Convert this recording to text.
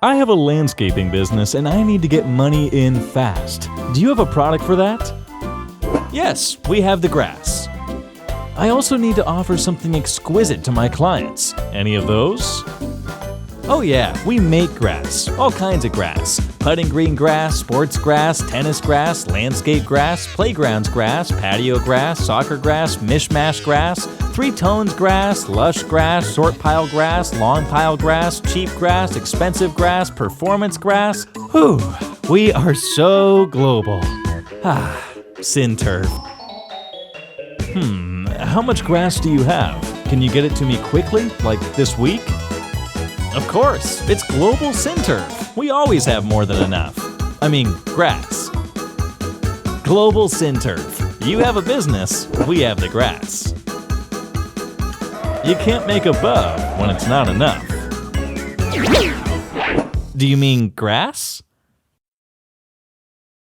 I have a landscaping business and I need to get money in fast. Do you have a product for that? Yes, we have the grass. I also need to offer something exquisite to my clients. Any of those? Oh yeah, we make grass. All kinds of grass. Putting green grass, sports grass, tennis grass, landscape grass, playgrounds grass, patio grass, soccer grass, mishmash grass, three tones grass, lush grass, short pile grass, long pile grass, cheap grass, expensive grass, performance grass. Whew, we are so global. Synturf. How much grass do you have? Can you get it to me quickly, like this week? Of course, it's global Synturf. We always have more than enough. I mean, grass. Global Synturf. You have a business, we have the grass. You can't make above when it's not enough. Do you mean grass?